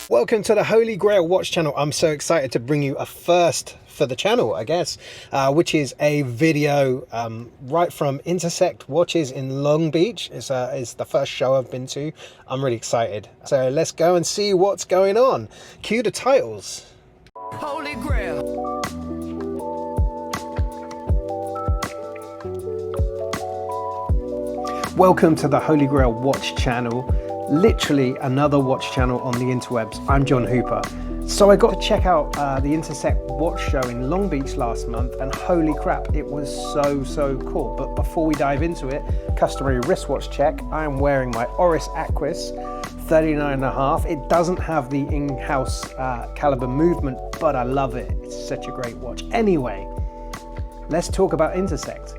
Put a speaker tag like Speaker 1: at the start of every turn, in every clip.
Speaker 1: Welcome to the Holy Grail Watch Channel. I'm so excited to bring you a first for the channel, I guess, which is a video right from Intersect Watches in Long Beach. It's the first show I've been to. I'm really excited. So let's go and see what's going on. Cue the titles.
Speaker 2: Holy Grail.
Speaker 1: Welcome to the Holy Grail Watch Channel. Literally another watch channel on the interwebs. I'm John Hooper. So I got to check out the Intersect Watch Show in Long Beach last month, and holy crap, it was so cool. But before we dive into it, customary wristwatch check. I am wearing my Oris Aquis 39.5. It doesn't have the in-house caliber movement, but I love it. It's such a great watch. Anyway, let's talk about Intersect.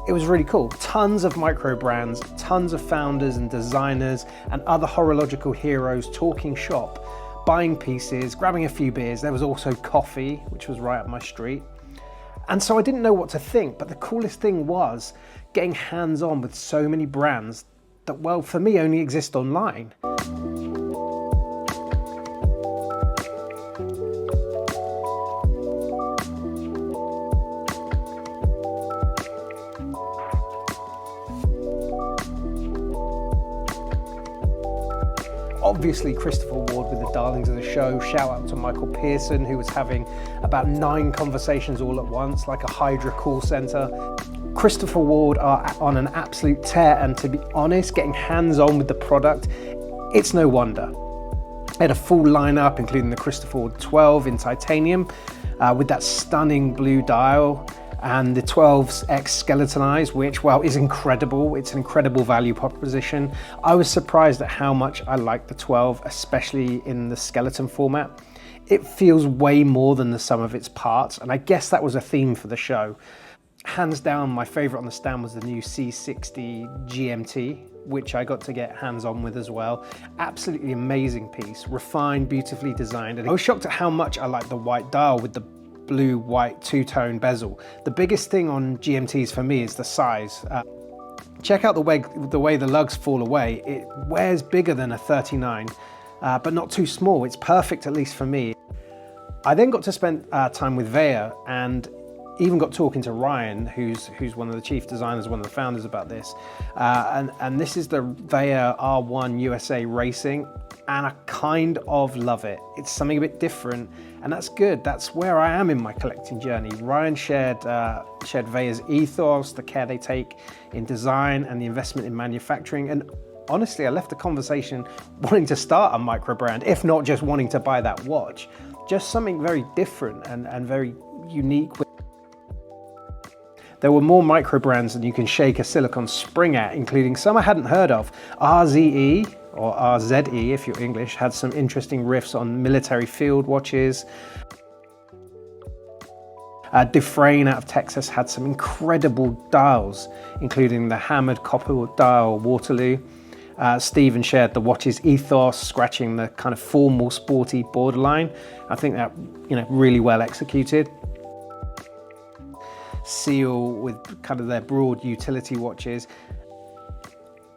Speaker 1: It was really cool. Tons of micro brands, tons of founders and designers and other horological heroes talking shop, buying pieces, grabbing a few beers. There was also coffee, which was right up my street. And so I didn't know what to think, but the coolest thing was getting hands-on with so many brands that, well, for me, only exist online. Obviously Christopher Ward with the darlings of the show. Shout out to Michael Pearson, who was having about 9 conversations all at once, like a Hydra call center. Christopher Ward are on an absolute tear, and to be honest, getting hands-on with the product, it's no wonder. They had a full lineup, including the Christopher Ward 12 in titanium, with that stunning blue dial, and the 12X skeletonized, which, well, is incredible. It's an incredible value proposition. I was surprised at how much I like the 12, especially in the skeleton format. It feels way more than the sum of its parts, and I guess that was a theme for the show. Hands down, my favorite on the stand was the new C60 GMT, which I got to get hands-on with as well. Absolutely amazing piece, refined, beautifully designed. And I was shocked at how much I like the white dial with the blue-white two-tone bezel. The biggest thing on GMTs for me is the size. Check out the way the lugs fall away. It wears bigger than a 39, but not too small. It's perfect, at least for me. I then got to spend time with Vaer, and even got talking to Ryan, who's one of the chief designers, one of the founders, about this. And this is the Vaer R1 USA Racing, and I kind of love it. It's something a bit different, and that's good. That's where I am in my collecting journey. Ryan shared Vaer's ethos, the care they take in design and the investment in manufacturing. And honestly, I left the conversation wanting to start a micro brand, if not just wanting to buy that watch. Just something very different and very unique. There were more micro brands than you can shake a silicon spring at, including some I hadn't heard of. RZE, or RZE if you're English, had some interesting riffs on military field watches. Dufresne out of Texas had some incredible dials, including the hammered copper dial Waterloo. Stephen shared the watch's ethos, scratching the kind of formal, sporty borderline. I think that, really well executed. Seal with kind of their broad utility watches.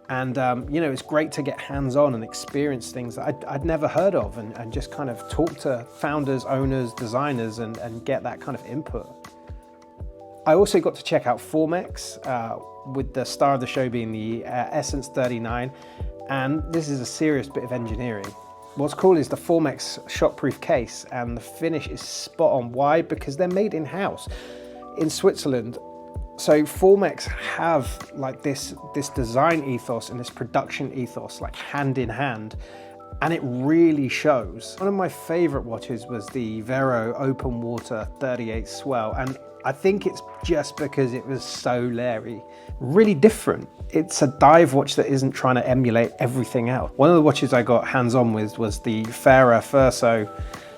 Speaker 1: And, it's great to get hands-on and experience things that I'd never heard of, and just kind of talk to founders, owners, designers, and get that kind of input. I also got to check out Formex, with the star of the show being the Essence 39, and this is a serious bit of engineering. What's cool is the Formex shockproof case, and the finish is spot on. Why? Because they're made in-house in Switzerland. So Formex have like this design ethos and this production ethos like hand in hand, and it really shows. One of my favorite watches was the Vero open water 38 swell, and I think it's just because it was so Larry, really different. It's a dive watch that isn't trying to emulate everything else. One of the watches I got hands-on with was the Vaer Verso,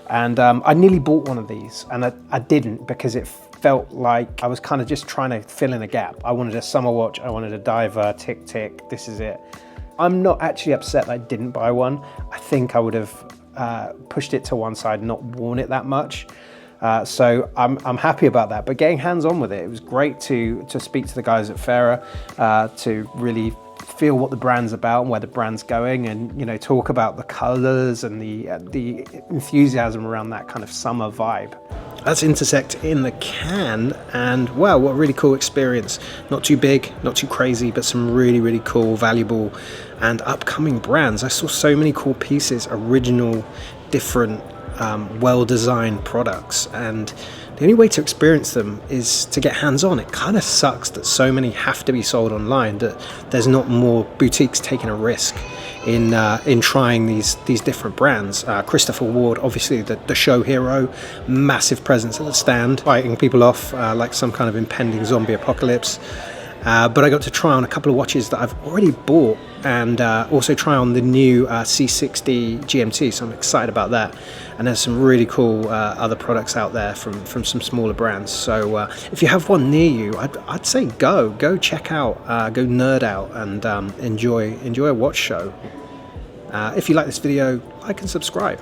Speaker 1: and I nearly bought one of these, and I didn't, because it felt like I was kind of just trying to fill in a gap. I wanted a summer watch, I wanted a diver, tick tick, this is it. I'm not actually upset that I didn't buy one. I think I would have pushed it to one side, not worn it that much. So I'm happy about that, but getting hands-on with it, it was great to speak to the guys at Vero, to really feel what the brand's about and where the brand's going, and, you know, talk about the colors and the enthusiasm around that kind of summer vibe. That's Intersect in the can, and wow, what a really cool experience. Not too big, not too crazy, but some really, really cool, valuable and upcoming brands. I saw so many cool pieces, original, different, well-designed products, and the only way to experience them is to get hands-on. It kind of sucks that so many have to be sold online, that there's not more boutiques taking a risk in trying these different brands. Christopher Ward, obviously the show hero, massive presence at the stand, fighting people off like some kind of impending zombie apocalypse. But I got to try on a couple of watches that I've already bought, and also try on the new C60 GMT, so I'm excited about that. And there's some really cool other products out there from some smaller brands. So if you have one near you, I'd say go check out, go nerd out, and enjoy a watch show. If you like this video, like and subscribe.